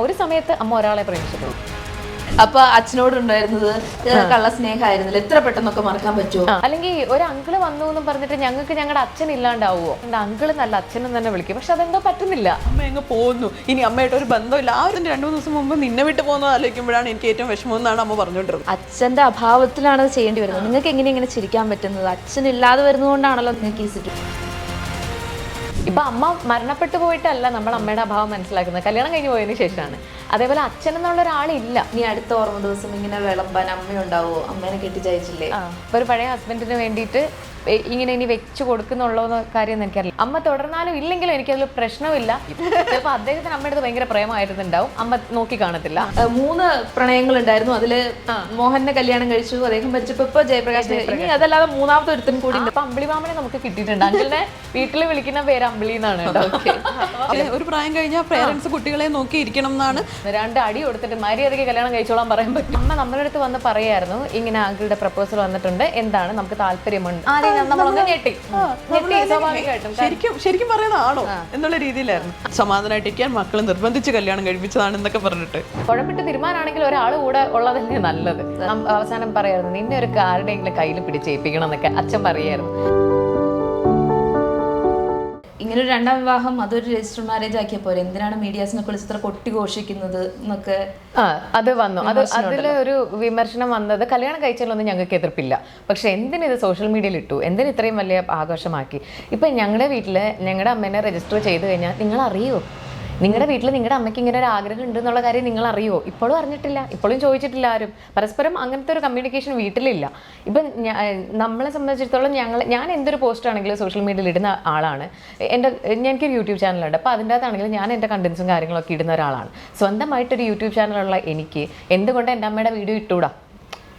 ഒരു സമയത്ത് അമ്മ ഒരാളെ പ്രേമിച്ചിട്ടുള്ളൂ. അപ്പൊ അച്ഛനോടുണ്ടായിരുന്നത് കള്ള സ്നേഹമായിരുന്നില്ല, എത്ര പെട്ടെന്നൊക്കെ മറക്കാൻ പറ്റുമോ? അല്ലെങ്കിൽ ഒരു അങ്കിള് വന്നു എന്ന് പറഞ്ഞിട്ട് ഞങ്ങൾക്ക് ഞങ്ങളുടെ അച്ഛൻ ഇല്ലാണ്ടാവുമോ? എന്റെ അങ്കിള് നല്ല അച്ഛനും തന്നെ വിളിക്കും, പക്ഷെ അതെന്തോ പറ്റുന്നില്ല. അമ്മ അങ്ങ് പോകുന്നു, ഇനി അമ്മയായിട്ട് ഒരു ബന്ധമില്ല. ആ ഒരു 2-3 ദിവസം മുമ്പ് നിന്നെ വിട്ട് പോകുന്നത് ആലോചിക്കുമ്പോഴാണ് എനിക്ക് ഏറ്റവും വിഷമം എന്നാണ് അമ്മ പറഞ്ഞുകൊണ്ടിരുന്നത്. അച്ഛന്റെ അഭാവത്തിലാണ് അത് ചെയ്യേണ്ടി വരുന്നത്. നിങ്ങൾക്ക് എങ്ങനെ ഇങ്ങനെ ചിരിക്കാൻ പറ്റുന്നത്? അച്ഛൻ ഇല്ലാതെ വരുന്നതുകൊണ്ടാണല്ലോ നിങ്ങൾക്ക് ഈ സിറ്റുവേഷൻ. ഇപ്പൊ അമ്മ മരണപ്പെട്ടു പോയിട്ടല്ല നമ്മൾ അമ്മയുടെ അഭാവം മനസ്സിലാക്കുന്നത്, കല്യാണം കഴിഞ്ഞ് പോയതിന് ശേഷമാണ്. അതേപോലെ അച്ഛൻ എന്നുള്ള ഒരാളില്ല. ഇനി അടുത്ത ഓർമ്മ ദിവസം ഇങ്ങനെ വിളമ്പാൻ അമ്മയുണ്ടാവോ? അമ്മേനെ കെട്ടിച്ചയച്ചില്ലേ? ഇപ്പൊ ഒരു പഴയ ഹസ്ബൻഡിന് വേണ്ടിയിട്ട് ഇങ്ങനെ ഇനി വെച്ചു കൊടുക്കുന്നുള്ളോ കാര്യം എനിക്കറിയില്ല. അമ്മ തുടർന്നാലും ഇല്ലെങ്കിലും എനിക്കതിൽ പ്രശ്നമില്ല. ചിലപ്പോൾ അദ്ദേഹത്തിന് അമ്മയുടെ ഭയങ്കര പ്രേമമായിരുന്നുണ്ടാവും, അമ്മ നോക്കി കാണത്തില്ല. 3 പ്രണയങ്ങൾ ഉണ്ടായിരുന്നു, അതില് മോഹനെ കല്യാണം കഴിച്ചു, അദ്ദേഹം മരിച്ചപ്പോ ഇപ്പൊ ജയപ്രകാശ്. ഇനി അതല്ലാതെ 3ാമത്തെ ഒരുത്തൻ കൂടി. അപ്പൊ അമ്പിളിമാമനെ നമുക്ക് കിട്ടിയിട്ടുണ്ട്. അങ്കിളിനെ വീട്ടിൽ വിളിക്കുന്ന പേര് അമ്പിളി എന്നാണ്. ഒരു പ്രായം കഴിഞ്ഞാൽ പേരൻസ് കുട്ടികളെ നോക്കി ഇരിക്കണം എന്നാണ്. 2 അടി കൊടുത്തിട്ട് മര്യാദയ്ക്ക് കല്യാണം കഴിച്ചോളാൻ പറയാൻ പറ്റും. അമ്മ നമ്മുടെ അടുത്ത് വന്ന് പറയായിരുന്നു, ഇങ്ങനെ അങ്കിളുടെ പ്രപ്പോസൽ വന്നിട്ടുണ്ട്, എന്താണ് നമുക്ക് താല്പര്യമുണ്ട്. ശരിക്കും പറയണതാണോ എന്നുള്ള രീതിയിലായിരുന്നു. സമാധാനമായിട്ടിരിക്കാൻ മക്കളെ നിർബന്ധിച്ച് കല്യാണം കഴിപ്പിച്ചതാണ് എന്നൊക്കെ പറഞ്ഞിട്ട് കുഴപ്പമിട്ട് തീരുമാനമാണെങ്കിൽ ഒരാൾ കൂടെ ഉള്ളതല്ലേ നല്ലത്. അവസാനം പറയായിരുന്നു, നിന്നെ ഒരു ആരുടെയെങ്കിലും കയ്യിൽ പിടിച്ചേൽപ്പിക്കണം എന്നൊക്കെ അച്ഛൻ പറയായിരുന്നു. ഇങ്ങനൊരു 2ാം വിവാഹം അതൊരു രജിസ്റ്റർ മാരേജ് ആക്കിയ പോലെ എന്തിനാണ് മീഡിയാസിനെ കുറിച്ച് ഇത്ര കൊട്ടിഘോഷിക്കുന്നത് എന്നൊക്കെ അത് വന്നു. അതിൽ ഒരു വിമർശനം വന്നത്, കല്യാണം കഴിച്ചാലൊന്നും ഞങ്ങൾക്ക് എതിർപ്പില്ല, പക്ഷെ എന്തിനിത് സോഷ്യൽ മീഡിയയിൽ ഇട്ടു, എന്തിന് ഇത്രയും വലിയ ആഘോഷമാക്കി? ഇപ്പം ഞങ്ങളുടെ വീട്ടിൽ ഞങ്ങളുടെ അമ്മേനെ രജിസ്റ്റർ ചെയ്ത് കഴിഞ്ഞാൽ നിങ്ങൾ അറിയോ? നിങ്ങളുടെ വീട്ടിൽ നിങ്ങളുടെ അമ്മയ്ക്ക് ഇങ്ങനെ ഒരു ആഗ്രഹം ഉണ്ട് എന്നുള്ള കാര്യം നിങ്ങൾ അറിയോ? ഇപ്പോഴും അറിഞ്ഞിട്ടില്ല, ഇപ്പോഴും ചോദിച്ചിട്ടില്ല ആരും. പരസ്പരം അങ്ങനത്തെ ഒരു കമ്മ്യൂണിക്കേഷൻ വീട്ടിലില്ല. ഇപ്പം നമ്മളെ സംബന്ധിച്ചിടത്തോളം ഞാൻ എന്തൊരു പോസ്റ്റ് ആണെങ്കിലും സോഷ്യൽ മീഡിയയിൽ ഇടുന്ന ആളാണ്. എനിക്കൊരു യൂട്യൂബ് ചാനലുണ്ട്. അപ്പോൾ അതിൻ്റെ അകത്താണെങ്കിലും ഞാൻ എൻ്റെ കണ്ടൻസും കാര്യങ്ങളൊക്കെ ഇടുന്ന ഒരാളാണ്. സ്വന്തമായിട്ടൊരു യൂട്യൂബ് ചാനലുള്ള എനിക്ക് എന്തുകൊണ്ട് എൻ്റെ അമ്മയുടെ വീഡിയോ ഇട്ടൂടാ?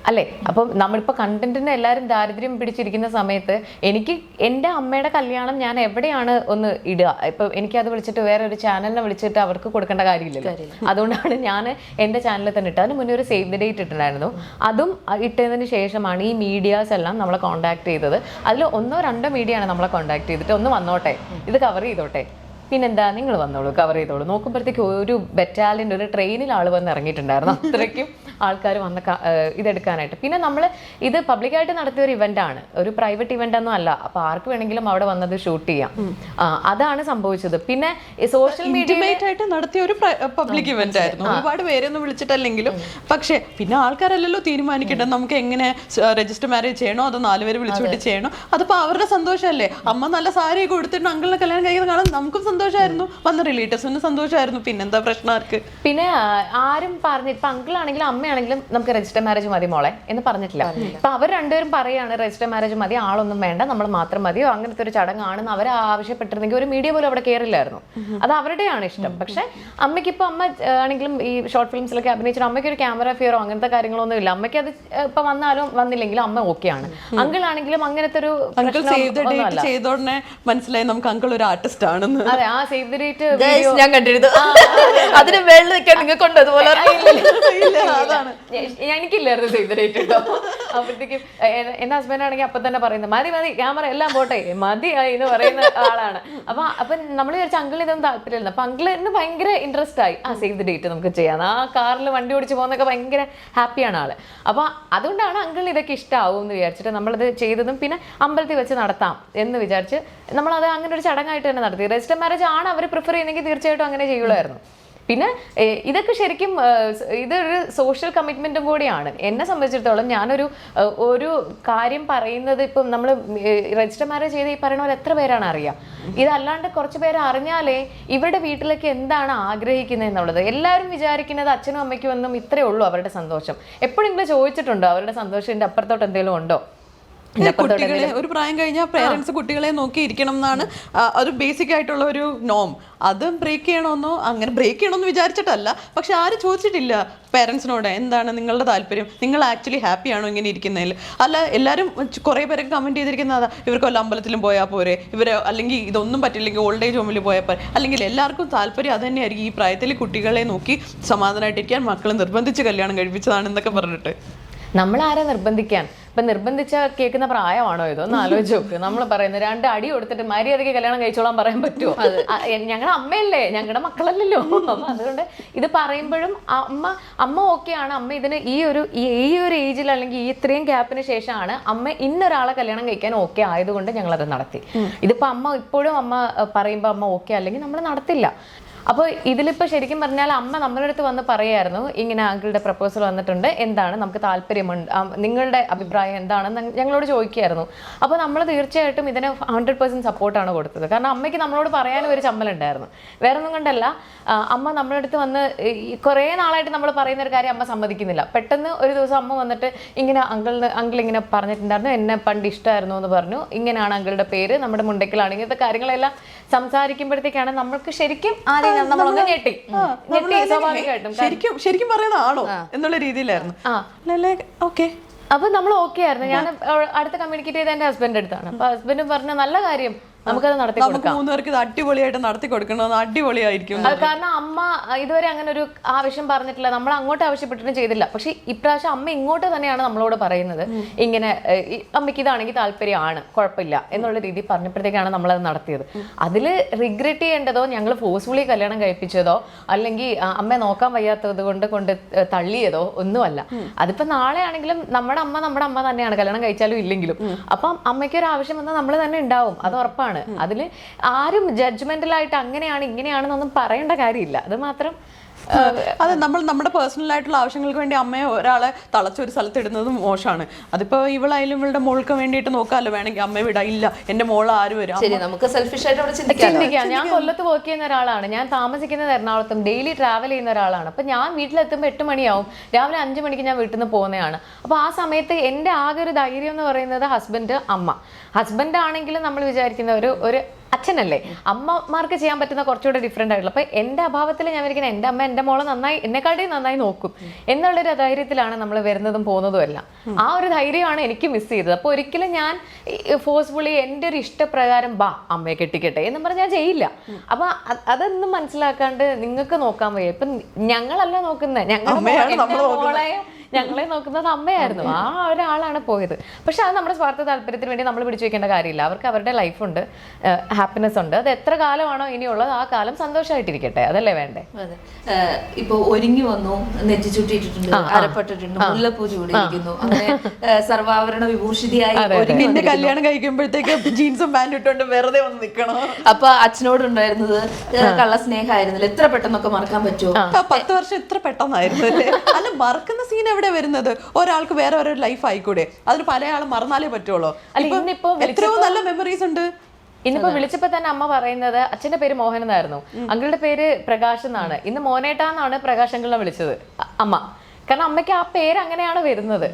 അല്ലേ? അപ്പം നമ്മളിപ്പോൾ കണ്ടന്റിന് എല്ലാവരും ദാരിദ്ര്യം പിടിച്ചിരിക്കുന്ന സമയത്ത് എനിക്ക് എൻ്റെ അമ്മയുടെ കല്യാണം ഞാൻ എവിടെയാണ് ഒന്ന് ഇടുക? ഇപ്പം എനിക്കത് വിളിച്ചിട്ട് വേറെ ഒരു ചാനലിനെ വിളിച്ചിട്ട് അവർക്ക് കൊടുക്കേണ്ട കാര്യമില്ലല്ലോ. അതുകൊണ്ടാണ് ഞാൻ എൻ്റെ ചാനലിൽ തന്നെ ഇട്ടത്. അതിന് മുന്നേ ഒരു സേവ് ദ ഡേറ്റ് ഇട്ടിട്ടുണ്ടായിരുന്നു. അതും ഇട്ടതിന് ശേഷമാണ് ഈ മീഡിയാസ് എല്ലാം നമ്മളെ കോൺടാക്ട് ചെയ്തത്. അതിൽ 1-2 മീഡിയയാണ് നമ്മളെ കോൺടാക്ട് ചെയ്തിട്ട്, ഒന്ന് വന്നോട്ടെ, ഇത് കവർ ചെയ്തോട്ടെ, പിന്നെന്താ നിങ്ങൾ വന്നോളൂ, കവർ ചെയ്തോളൂ. നോക്കുമ്പോഴത്തേക്ക് ഒരു ബറ്റാലിയൻ, ഒരു ട്രെയിനിൽ ആൾ വന്ന് ഇറങ്ങിയിട്ടുണ്ടായിരുന്നു. അത്രയ്ക്കും ആൾക്കാർ വന്ന ഇതെടുക്കാനായിട്ട്. പിന്നെ നമ്മൾ ഇത് പബ്ലിക്കായിട്ട് നടത്തിയ ഒരു ഇവൻ്റാണ്, ഒരു പ്രൈവറ്റ് ഇവൻ്റ് ഒന്നും അല്ല. അപ്പോൾ ആർക്ക് വേണമെങ്കിലും അവിടെ വന്നത് ഷൂട്ട് ചെയ്യാം. അതാണ് സംഭവിച്ചത്. പിന്നെ സോഷ്യൽ മീഡിയയായിട്ട് നടത്തിയ ഒരു പബ്ലിക് ഇവന്റ് ആയിരുന്നു. ഒരുപാട് പേരൊന്നും വിളിച്ചിട്ടല്ലെങ്കിലും. പക്ഷേ പിന്നെ ആൾക്കാരല്ലല്ലോ തീരുമാനിക്കട്ടെ നമുക്ക് എങ്ങനെ രജിസ്റ്റർ മാരേജ് ചെയ്യണോ അതോ 4 പേര് വിളിച്ചുവിട്ട് ചെയ്യണോ. അതിപ്പോൾ അവരുടെ സന്തോഷമല്ലേ. അമ്മ നല്ല സാരി കൊടുത്തിട്ട് അങ്കിളിനെ കല്യാണം കഴിക്കുന്ന കാണാൻ നമുക്കും സന്തോഷമായിരുന്നു, വന്ന റിലേറ്റീവ്സിന് സന്തോഷമായിരുന്നു. പിന്നെന്താ പ്രശ്നം ആർക്ക്? പിന്നെ ആരും പറഞ്ഞ് ഇപ്പൊ അങ്കിളാണെങ്കിലും അമ്മയാണെങ്കിലും നമുക്ക് രജിസ്റ്റർ മാരേജ് മതി മോളെ എന്ന് പറഞ്ഞിട്ടില്ല. ഇപ്പൊ അവർ രണ്ടുപേരും പറയാണ് രജിസ്റ്റർ മാരേജ് മതി, ആളൊന്നും വേണ്ട, നമ്മൾ മാത്രം മതിയോ, അങ്ങനത്തെ ഒരു ചടങ്ങാണെന്ന് അവർ ആവശ്യപ്പെട്ടിരുന്നെങ്കിൽ ഒരു മീഡിയ പോലും അവിടെ കയറില്ലായിരുന്നു. അത് അവരുടെയാണ് ഇഷ്ടം. പക്ഷെ അമ്മയ്ക്ക് ഇപ്പൊ അമ്മ ആണെങ്കിലും ഈ ഷോർട്ട് ഫിലിംസിലൊക്കെ അഭിനയിച്ചിട്ട് അമ്മയ്ക്ക് ഒരു ക്യാമറ ഫിയറോ അങ്ങനത്തെ കാര്യങ്ങളൊന്നും ഇല്ല. അമ്മയ്ക്ക് അത് ഇപ്പൊ വന്നാലും വന്നില്ലെങ്കിലും അമ്മ ഓക്കെയാണ്. അങ്കിളാണെങ്കിലും അങ്ങനത്തെ ഒരു ചെയ്തോടനെ മനസ്സിലായി നമുക്ക് അങ്കിൾ ഒരു ആർട്ടിസ്റ്റ് ആണെന്ന്. അതെ, ആ സേവ് ദ ഡേറ്റ് ഞാൻ കണ്ടിരുന്നു. അതിന് വെള്ളം നിൽക്കാൻ നിങ്ങൾക്ക് ഉണ്ട് അതുപോലെ. എനിക്കില്ലായിരുന്നു സേവ് ദ ഡേറ്റ് കേട്ടോ. അപ്പോഴത്തേക്കും എന്റെ ഹസ്ബൻഡ് ആണെങ്കിൽ അപ്പൊ തന്നെ പറയുന്നത് മതി മതി ക്യാമറ എല്ലാം പോട്ടെ മതി എന്ന് പറയുന്ന ആളാണ്. അപ്പൊ നമ്മൾ വിചാരിച്ച അങ്കിൾ ഇതൊന്നും താല്പര്യമില്ല. അപ്പൊ അങ്കിളിന് ഭയങ്കര ഇൻട്രസ്റ്റ് ആയി. ആ സേവ് ദ ഡേറ്റ് നമുക്ക് ചെയ്യാം, ആ കാറിൽ വണ്ടി ഓടിച്ച് പോകുന്നൊക്കെ ഭയങ്കര ഹാപ്പിയാണ് ആള്. അപ്പൊ അതുകൊണ്ടാണ് അങ്കിളിന് ഇതൊക്കെ ഇഷ്ടമാവും എന്ന് വിചാരിച്ചിട്ട് നമ്മളത് ചെയ്തതും പിന്നെ അമ്പലത്തിൽ വെച്ച് നടത്താം എന്ന് വിചാരിച്ച് നമ്മളത് അങ്ങനെ ഒരു ചടങ്ങായിട്ട് തന്നെ നടത്തി. രജിസ്റ്റർ മാരേജ് ആണ് അവർ പ്രിഫർ ചെയ്യുന്നെങ്കിൽ തീർച്ചയായിട്ടും അങ്ങനെ ചെയ്യുള്ളായിരുന്നു. പിന്നെ ഇതൊക്കെ ശരിക്കും ഇതൊരു സോഷ്യൽ കമ്മിറ്റ്മെൻറ്റും കൂടിയാണ്. എന്നെ സംബന്ധിച്ചിടത്തോളം ഒരു കാര്യം പറയുന്നത് ഇപ്പം നമ്മൾ രജിസ്റ്റർ മാരേജ് ചെയ്ത് ഈ പറയുന്ന പോലെ എത്ര പേരാണ് അറിയാം. ഇതല്ലാണ്ട് കുറച്ച് പേര് അറിഞ്ഞാലേ ഇവരുടെ വീട്ടിലേക്ക് എന്താണ് ആഗ്രഹിക്കുന്നത് എന്നുള്ളത്. എല്ലാവരും വിചാരിക്കുന്നത് അച്ഛനും അമ്മയ്ക്കും ഒന്നും ഇത്രയേ ഉള്ളൂ അവരുടെ സന്തോഷം. എപ്പോഴെങ്കിലും ചോദിച്ചിട്ടുണ്ടോ അവരുടെ സന്തോഷത്തിൻ്റെ അപ്പുറത്തോട്ട് എന്തെങ്കിലും ഉണ്ടോ? കുട്ടികളെ ഒരു പ്രായം കഴിഞ്ഞാൽ പേരൻസ് കുട്ടികളെ നോക്കി ഇരിക്കണം എന്നാണ് ഒരു ബേസിക് ആയിട്ടുള്ള ഒരു നോം. അത് ബ്രേക്ക് ചെയ്യണമെന്നോ അങ്ങനെ ബ്രേക്ക് ചെയ്യണമെന്ന് വിചാരിച്ചിട്ടല്ല. പക്ഷെ ആരും ചോദിച്ചിട്ടില്ല പേരൻസിനോട് എന്താണ് നിങ്ങളുടെ താല്പര്യം, നിങ്ങൾ ആക്ച്വലി ഹാപ്പി ആണോ ഇങ്ങനെ ഇരിക്കുന്നതിൽ. അല്ല എല്ലാവരും കുറേ പേരൊക്കെ കമൻറ്റ് ചെയ്തിരിക്കുന്നത് ഇവർക്ക് വല്ല അമ്പലത്തിലും പോയാൽ പോരെ, ഇവർ അല്ലെങ്കിൽ ഇതൊന്നും പറ്റില്ലെങ്കിൽ ഓൾഡ് ഏജ് ഹോമിൽ പോയാൽ പോരെ. അല്ലെങ്കിൽ എല്ലാവർക്കും താല്പര്യം അത് തന്നെയായിരിക്കും, ഈ പ്രായത്തിൽ കുട്ടികളെ നോക്കി സമാധാനമായിട്ടിരിക്കാൻ മക്കളെ നിർബന്ധിച്ച് കല്യാണം കഴിപ്പിച്ചതാണെന്നൊക്കെ പറഞ്ഞിട്ട്. നമ്മളാരെ നിർബന്ധിക്കാൻ? ഇപ്പൊ നിർബന്ധിച്ച കേൾക്കുന്ന പ്രായമാണോ ഇതോ ഒന്ന് ആലോചിച്ച് നോക്ക്. നമ്മൾ പറയുന്നത് 2 അടി കൊടുത്തിട്ട് മര്യാദയ്ക്ക് കല്യാണം കഴിച്ചോളാൻ പറയാൻ പറ്റുമോ? ഞങ്ങളുടെ അമ്മയല്ലേ, ഞങ്ങളുടെ മക്കളല്ലല്ലോ. അതുകൊണ്ട് ഇത് പറയുമ്പോഴും അമ്മ ഓക്കെയാണ്. അമ്മ ഇതിന് ഈ ഒരു ഏജിൽ അല്ലെങ്കിൽ ഈ ഇത്രയും ഗ്യാപ്പിന് ശേഷമാണ് അമ്മ ഇന്നൊരാളെ കല്യാണം കഴിക്കാൻ ഓക്കെ ആയതുകൊണ്ട് ഞങ്ങളത് നടത്തി. ഇതിപ്പോ അമ്മ ഇപ്പോഴും അമ്മ പറയുമ്പോൾ അമ്മ ഓക്കെ അല്ലെങ്കിൽ നമ്മൾ നടത്തില്ല. അപ്പോൾ ഇതിലിപ്പോൾ ശരിക്കും പറഞ്ഞാൽ അമ്മ നമ്മുടെ അടുത്ത് വന്ന് പറയായിരുന്നു, ഇങ്ങനെ അങ്കിളുടെ പ്രപ്പോസൽ വന്നിട്ടുണ്ട്, എന്താണ് നമുക്ക് താല്പര്യമുണ്ട്, നിങ്ങളുടെ അഭിപ്രായം എന്താണെന്ന് ഞങ്ങളോട് ചോദിക്കുമായിരുന്നു. അപ്പോൾ നമ്മൾ തീർച്ചയായിട്ടും ഇതിന് 100% സപ്പോർട്ടാണ് കൊടുത്തത്. കാരണം അമ്മയ്ക്ക് നമ്മളോട് പറയാനും ഒരു ചമ്മലുണ്ടായിരുന്നു. വേറെ ഒന്നും കൊണ്ടല്ല, അമ്മ നമ്മുടെ അടുത്ത് വന്ന് കുറേ നാളായിട്ട് നമ്മൾ പറയുന്ന ഒരു കാര്യം അമ്മ സമ്മതിക്കുന്നില്ല. പെട്ടെന്ന് ഒരു ദിവസം അമ്മ വന്നിട്ട് ഇങ്ങനെ അങ്കിൾ ഇങ്ങനെ പറഞ്ഞിട്ടുണ്ടായിരുന്നു, എന്നെ പണ്ട് ഇഷ്ടമായിരുന്നു എന്ന് പറഞ്ഞു, ഇങ്ങനെയാണ് അങ്കിളുടെ പേര്, നമ്മുടെ മുണ്ടയ്ക്കലാണ്, ഇങ്ങനത്തെ കാര്യങ്ങളെല്ലാം സംസാരിക്കുമ്പോഴത്തേക്കാണ് നമ്മൾക്ക് ശരിക്കും ആദ്യം നമ്മളൊന്ന് ഞെട്ടി സ്വാഭാവികമായിട്ടും ശരിക്കും പറയുന്നതാണോ എന്നുള്ള രീതിയിലായിരുന്നു. അപ്പൊ നമ്മൾ ഓക്കെ ആയിരുന്നു. ഞാൻ അടുത്ത് കമ്മ്യൂണിക്കേറ്റ് ചെയ്ത എന്റെ ഹസ്ബൻഡ് അടുത്താണ്. അപ്പൊ ഹസ്ബൻഡ് പറഞ്ഞ നല്ല കാര്യം, നമുക്കത് നടത്തി കൊടുക്കാം. 3 പേർക്ക് ഇത് അടിപൊളിയായിട്ട് നടത്തി കൊടുക്കണമെന്ന് അടിപൊളിയായിരിക്കും. കാരണം അമ്മ ഇതുവരെ അങ്ങനെ ഒരു ആവശ്യം പറഞ്ഞിട്ടില്ല, നമ്മൾ അങ്ങോട്ട് ആവശ്യപ്പെട്ടിട്ടും ചെയ്തില്ല. പക്ഷെ ഇപ്രാവശ്യം അമ്മ ഇങ്ങോട്ട് തന്നെയാണ് നമ്മളോട് പറയുന്നത്, ഇങ്ങനെ അമ്മയ്ക്ക് ഇതാണെങ്കിൽ താല്പര്യമാണ്, കുഴപ്പമില്ല എന്നുള്ള രീതി പറഞ്ഞപ്പോഴത്തേക്കാണ് നമ്മളത് നടത്തിയത്. അതിൽ റിഗ്രറ്റ് ചെയ്യേണ്ടതോ ഞങ്ങൾ ഫോഴ്സ്ഫുള്ളി കല്യാണം കഴിപ്പിച്ചതോ അല്ലെങ്കിൽ അമ്മയെ നോക്കാൻ വയ്യാത്തത് കൊണ്ട് തള്ളിയതോ ഒന്നുമല്ല. അതിപ്പോ നാളെ ആണെങ്കിലും നമ്മുടെ അമ്മ തന്നെയാണ്, കല്യാണം കഴിച്ചാലും ഇല്ലെങ്കിലും. അപ്പം അമ്മയ്ക്ക് ഒരു ആവശ്യം വന്നാൽ നമ്മൾ തന്നെ ഉണ്ടാവും, അത് ഉറപ്പാണ്. അതില് ആരും ജഡ്ജ്മെന്റലായിട്ട് അങ്ങനെയാണ് ഇങ്ങനെയാണെന്നൊന്നും പറയേണ്ട കാര്യമില്ല. അത് മാത്രം അതെ, നമ്മൾ നമ്മുടെ പേഴ്സണൽ ആയിട്ടുള്ള ആവശ്യങ്ങൾക്ക് വേണ്ടി അമ്മയെ ഒരാളെ തളച്ചൊരു സ്ഥലത്ത് ഇടുന്നത് മോശമാണ്. അതിപ്പോ ഇവളായാലും ഇവളുടെ മോൾക്ക് വേണ്ടിയിട്ട് നോക്കാമല്ലോ, വേണമെങ്കിൽ അമ്മയെ വിടാം. ഇല്ല, എന്റെ മോൾ ആര് വരും, നമുക്ക് സെൽഫിഷ് ആയിട്ട് ചിന്തിക്കാം. ഞാൻ കൊല്ലത്ത് വർക്ക് ചെയ്യുന്ന ഒരാളാണ്, ഞാൻ താമസിക്കുന്നത് എറണാകുളത്തും, ഡെയിലി ട്രാവൽ ചെയ്യുന്ന ഒരാളാണ്. അപ്പൊ ഞാൻ വീട്ടിലെത്തുമ്പോൾ 8 മണിയാവും, രാവിലെ 5 മണിക്ക് ഞാൻ വീട്ടിൽ നിന്ന് പോകുന്നതാണ്. അപ്പൊ ആ സമയത്ത് എന്റെ ആകെ ഒരു ധൈര്യം എന്ന് പറയുന്നത് ഹസ്ബൻഡ്, അമ്മ. ഹസ്ബൻഡ് ആണെങ്കിലും നമ്മൾ വിചാരിക്കുന്ന ഒരു അച്ഛനല്ലേ, അമ്മമാർക്ക് ചെയ്യാൻ പറ്റുന്ന കുറച്ചുകൂടെ ഡിഫറെൻ്റ് ആയിട്ടുള്ള. അപ്പോൾ എൻ്റെ അഭാവത്തിൽ ഞാൻ വിചാരിക്കുന്നത് എൻ്റെ അമ്മ എൻ്റെ മോളെ നന്നായി എന്നെക്കാട്ടിയും നന്നായി നോക്കും എന്നുള്ളൊരു ധൈര്യത്തിലാണ് നമ്മൾ വരുന്നതും പോകുന്നതും എല്ലാം. ആ ഒരു ധൈര്യമാണ് എനിക്ക് മിസ് ചെയ്തത്. അപ്പോൾ ഒരിക്കലും ഞാൻ ഫോഴ്സ്ഫുള്ളി എൻ്റെ ഒരു ഇഷ്ടപ്രകാരം അമ്മയെ കെട്ടിക്കട്ടെ എന്നും പറഞ്ഞാൽ ഞാൻ ചെയ്യില്ല. അപ്പോൾ അതൊന്നും മനസ്സിലാക്കാണ്ട് നിങ്ങൾക്ക് നോക്കാൻ വയ്യ. ഇപ്പം ഞങ്ങളല്ല നോക്കുന്നത്, ഞങ്ങളെ നോക്കുന്നത് അമ്മയായിരുന്നു. ആ ഒരാളാണ് പോയത്. പക്ഷെ അത് നമ്മുടെ സ്വാർത്ഥ താല്പര്യത്തിന് വേണ്ടി നമ്മൾ പിടിച്ചു വെക്കേണ്ട കാര്യമില്ല. അവർക്ക് അവരുടെ ലൈഫുണ്ട്, ഹാപ്പിനെസ് ഉണ്ട്. അത് എത്ര കാലമാണോ ഇനിയുള്ളത് ആ കാലം സന്തോഷമായിട്ടിരിക്കട്ടെ, അതല്ലേ വേണ്ടേ? ഇപ്പൊ ഒരുങ്ങി വന്നു, നെറ്റി ചുട്ടിയിട്ടുണ്ട്, അരപ്പെട്ടിട്ടുണ്ട്, മുല്ലപ്പൂ ചൂടിയിരിക്കുന്നു, അങ്ങനെ സർവാഭരണ വിഭൂഷിതയായി പിന്നെ കല്യാണം കഴിക്കുമ്പോഴത്തേക്ക് ജീൻസും പാൻറ് ഇട്ടുകൊണ്ട് വെറുതെ വന്ന് നിൽക്കണം. അപ്പൊ അച്ഛനോടുണ്ടായിരുന്നത് കള്ള സ്നേഹമായിരുന്നില്ല. എത്ര പെട്ടെന്നൊക്കെ മറക്കാൻ പറ്റുമോ? 10 വർഷം എത്ര പെട്ടെന്നായിരുന്നു അല്ലേ? അല്ല, മറക്കുന്ന സീൻ എവിടെ വരുന്നത്? ഒരാൾക്ക് വേറെ ഒരു ലൈഫ് ആയിക്കൂടെ? അതിന് പല ആളും മറന്നാലേ പറ്റുള്ളൂ. എത്രയോ നല്ല മെമ്മറീസ് ഉണ്ട്. ഇന്നിപ്പോ വിളിച്ചപ്പോ തന്നെ അമ്മ പറയുന്നത് അച്ഛന്റെ പേര് മോഹൻ എന്നായിരുന്നു, അങ്കിളുടെ പേര് പ്രകാശ് എന്നാണ്. ഇന്ന് മോനേട്ടാന്നാണ് പ്രകാശ് അങ്കിളിനെ വിളിച്ചത് അമ്മ. കാരണം അമ്മയ്ക്ക് ആ പേര് അങ്ങനെയാണ് വരുന്നത്.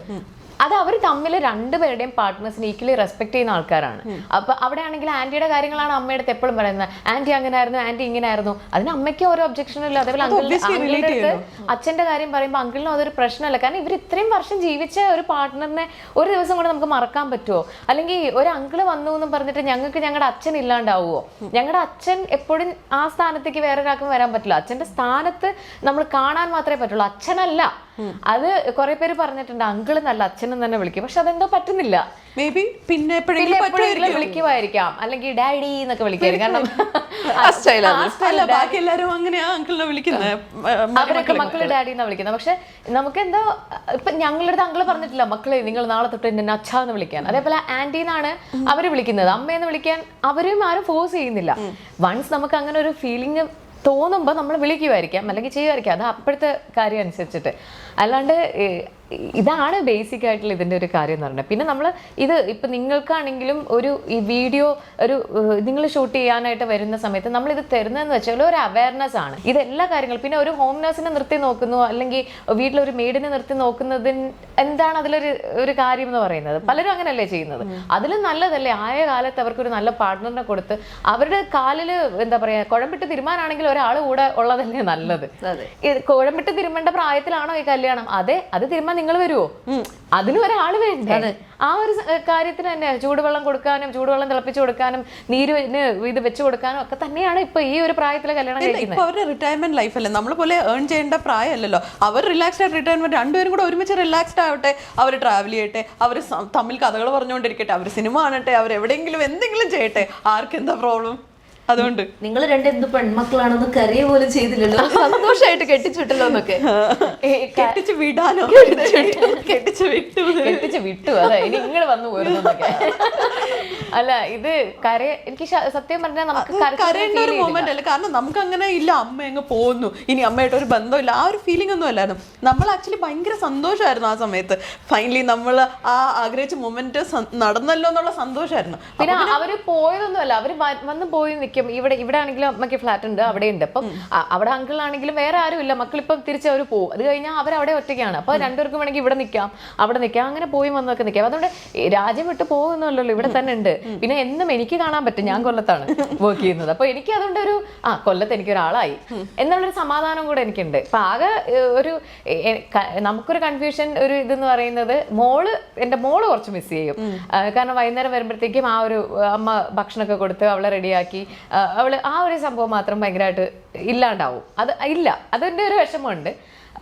അത് അവർ തമ്മിൽ രണ്ടുപേരുടെയും പാർട്ട്നേഴ്സിനെ ഈക്വലി റെസ്പെക്ട് ചെയ്യുന്ന ആൾക്കാരാണ്. അപ്പൊ അവിടെ ആണെങ്കിൽ ആന്റിയുടെ കാര്യങ്ങളാണ് അമ്മയുടെ അടുത്ത് എപ്പോഴും പറയുന്നത്, ആന്റി അങ്ങനെ ആയിരുന്നു, ആന്റി ഇങ്ങനെ ആയിരുന്നു. അതിന് അമ്മയ്ക്ക് ഓരോ ഒബ്ജെക്ഷൻ ഇല്ല. അതേപോലെ അങ്കിളുടെ അടുത്ത് അച്ഛന്റെ കാര്യം പറയുമ്പോൾ അങ്കിളിനും അതൊരു പ്രശ്നമല്ല. കാരണം ഇവർ ഇത്രയും വർഷം ജീവിച്ച ഒരു പാർട്ട്ണറിനെ ഒരു ദിവസം കൊണ്ട് നമുക്ക് മറക്കാൻ പറ്റുമോ? അല്ലെങ്കിൽ ഒരു അങ്കിള് വന്നു എന്ന് പറഞ്ഞിട്ട് ഞങ്ങൾക്ക് ഞങ്ങളുടെ അച്ഛൻ ഇല്ലാണ്ടാവുമോ? ഞങ്ങളുടെ അച്ഛൻ എപ്പോഴും ആ സ്ഥാനത്തേക്ക് വേറൊരാൾക്കും വരാൻ പറ്റില്ല. അച്ഛന്റെ സ്ഥാനത്ത് നമ്മൾ കാണാൻ മാത്രമേ പറ്റുള്ളൂ, അച്ഛനല്ല. അത് കുറെ പേര് പറഞ്ഞിട്ടുണ്ട്, അങ്കിള് നല്ല അച്ഛനും തന്നെ വിളിക്കും. പക്ഷെ അതെന്തോ പറ്റുന്നില്ല. മേ ബി പിന്നെ വിളിക്കുമായിരിക്കാം, അല്ലെങ്കിൽ ഡാഡി എന്നൊക്കെ വിളിക്കായിരിക്കും. കാരണം ബാക്കി എല്ലാരും അങ്ങനെയാ അങ്കിളിനെ വിളിക്കുന്നത്, അവരൊക്കെ മക്കള് ഡാഡി എന്നാ വിളിക്കുന്നത്. പക്ഷെ നമുക്ക് എന്തോ ഇപ്പൊ ഞങ്ങളുടെ അടുത്ത് അങ്കിള് പറഞ്ഞിട്ടില്ല, മക്കളെ നിങ്ങൾ നാളെ തൊട്ട് എന്നെ അച്ഛ എന്ന് വിളിക്കാൻ. അതേപോലെ ആന്റി എന്നാണ് അവര് വിളിക്കുന്നത്, അമ്മയെന്ന് വിളിക്കാൻ അവരും ആരും ഫോഴ്സ് ചെയ്യുന്നില്ല. വൺസ് നമുക്ക് അങ്ങനെ ഒരു ഫീലിംഗ് തോന്നുമ്പോൾ നമ്മൾ വിളിക്കുമായിരിക്കാം, അല്ലെങ്കിൽ ചെയ്യുമായിരിക്കാം. അത് അപ്പോഴത്തെ കാര്യം അനുസരിച്ചിട്ട്. അല്ലാണ്ട് ഇതാണ് ബേസിക് ആയിട്ടുള്ള ഇതിൻ്റെ ഒരു കാര്യം എന്ന് പറഞ്ഞാൽ. പിന്നെ നമ്മൾ ഇത് ഇപ്പം നിങ്ങൾക്കാണെങ്കിലും ഈ വീഡിയോ നിങ്ങൾ ഷൂട്ട് ചെയ്യാനായിട്ട് വരുന്ന സമയത്ത് നമ്മളിത് തരുന്നതെന്ന് വെച്ചാൽ ഒരു അവയർനെസ് ആണ്. ഇതെല്ലാ കാര്യങ്ങളും. പിന്നെ ഒരു ഹോം നേഴ്സിനെ നിർത്തി നോക്കുന്നു, അല്ലെങ്കിൽ വീട്ടിലൊരു മെയ്ഡിനെ നിർത്തി നോക്കുന്നതിന് എന്താണ് അതിലൊരു കാര്യം എന്ന് പറയുന്നത്? പലരും അങ്ങനെയല്ലേ ചെയ്യുന്നത്. അതിലും നല്ലതല്ലേ ആയ കാലത്ത് അവർക്കൊരു നല്ല പാർട്ട്ണറിനെ കൊടുത്ത് അവരുടെ കാലിൽ എന്താ പറയുക, കുഴമ്പിട്ട് തിരുമാനാണെങ്കിൽ ഒരാൾ കൂടെ ഉള്ളതല്ലേ നല്ലത്. കുഴമ്പിട്ട് തിരുമേണ്ട പ്രായത്തിലാണോ ഈ കല്യാണം? അതെ, അത് തിരുമാൻ നിങ്ങൾ വരുമോ? അതിനും ഒരാൾ വേണ്ടേ? ആ ഒരു കാര്യത്തിന് തന്നെ ചൂടുവെള്ളം കൊടുക്കാനും ചൂടുവെള്ളം തിളപ്പിച്ചു കൊടുക്കാനും നീരിന് ഇത് വെച്ച് കൊടുക്കാനും ഒക്കെ തന്നെയാണ് ഇപ്പൊ ഈ ഒരു പ്രായത്തിലെ കല്യാണം കഴിക്കുന്നത്. അവരുടെ റിട്ടയർമെന്റ് ലൈഫ് അല്ലേ, നമ്മളെ പോലെ ഏൺ ചെയ്യേണ്ട പ്രായമല്ലല്ലോ. അവർ റിലാക്സ്ഡ് ആയിട്ട് റിട്ടയർമെന്റ്, രണ്ടുപേരും കൂടെ ഒരുമിച്ച് റിലാക്സ്ഡ് ആവട്ടെ, അവർ ട്രാവൽ ചെയ്യട്ടെ, അവർ തമ്മിൽ കഥകൾ പറഞ്ഞുകൊണ്ടിരിക്കട്ടെ, അവർ സിനിമ കാണട്ടെ, അവർ എവിടെയെങ്കിലും എന്തെങ്കിലും ചെയ്യട്ടെ, ആർക്കെന്താ പ്രോബ്ലം? അതുകൊണ്ട് നിങ്ങൾ രണ്ടെന്ത് പെൺമക്കളാണെന്ന് കരയെ പോലും ചെയ്തില്ലല്ലോ, സന്തോഷമായിട്ട് കെട്ടിച്ചുവിട്ടല്ലോ എന്നൊക്കെ. കെട്ടിച്ച് വിടാനോ? കെട്ടിച്ച് വിട്ടു അതെ, ഇനി ഇങ്ങനെ വന്നു പോരുന്നൊക്കെ. അല്ല ഇത് എനിക്ക് സത്യം പറഞ്ഞാൽ നമുക്ക് കരയേണ്ട ഒരു മൊമെന്റ് അല്ല. കാരണം നമുക്ക് അങ്ങനെ ഇല്ല, അമ്മ അങ്ങ് പോകുന്നു, ഇനി അമ്മയായിട്ട് ഒരു ബന്ധമില്ല, ആ ഒരു ഫീലിംഗ് ഒന്നും അല്ലായിരുന്നു. നമ്മൾ ആക്ച്വലി ഭയങ്കര സന്തോഷമായിരുന്നു ആ സമയത്ത്. ഫൈനലി നമ്മൾ ആ ആഗ്രഹിച്ച മൊമെന്റ് നടന്നല്ലോ എന്നുള്ള സന്തോഷമായിരുന്നു. പിന്നെ അവര് പോയതൊന്നുമല്ല, അവര് വന്ന് പോയി നിൽക്കും. ഇവിടെ ആണെങ്കിലും അമ്മയ്ക്ക് ഫ്ലാറ്റ് ഉണ്ട്, അവിടെ ഉണ്ട്. അപ്പം അവിടെ അങ്കിളാണെങ്കിലും വേറെ ആരും ഇല്ല, മക്കളിപ്പം തിരിച്ച് അവർ പോകും. അത് കഴിഞ്ഞാൽ അവരവിടെ ഒറ്റയ്ക്കാണ്. അപ്പൊ രണ്ടുപേർക്കും വേണമെങ്കിൽ ഇവിടെ നിൽക്കാം, അവിടെ നിൽക്കാം, അങ്ങനെ പോയി വന്നൊക്കെ നിൽക്കാം. അതുകൊണ്ട് രാജ്യം വിട്ട് പോകുന്നല്ലോ, ഇവിടെ തന്നെ ഉണ്ട്. പിന്നെ എന്നും എനിക്ക് കാണാൻ പറ്റും, ഞാൻ കൊല്ലത്താണ് വർക്ക് ചെയ്യുന്നത്. അപ്പൊ എനിക്ക് അതുകൊണ്ട് ഒരു കൊല്ലത്ത് എനിക്കൊരാളായി എന്നുള്ളൊരു സമാധാനം കൂടെ എനിക്കുണ്ട്. ഇപ്പൊ ആകെ ഒരു നമുക്കൊരു കൺഫ്യൂഷൻ ഒരു ഇതെന്ന് പറയുന്നത് എന്റെ മോള് കുറച്ച് മിസ് ചെയ്യും. കാരണം വൈകുന്നേരം വരുമ്പോഴത്തേക്കും ആ ഒരു അമ്മ ഭക്ഷണമൊക്കെ കൊടുത്ത് അവളെ റെഡിയാക്കി അവള് ആ ഒരു സംഭവം മാത്രം ഭയങ്കരമായിട്ട് ഇല്ലാണ്ടാവും. അതിന്റെ ഒരു വിഷമമുണ്ട്.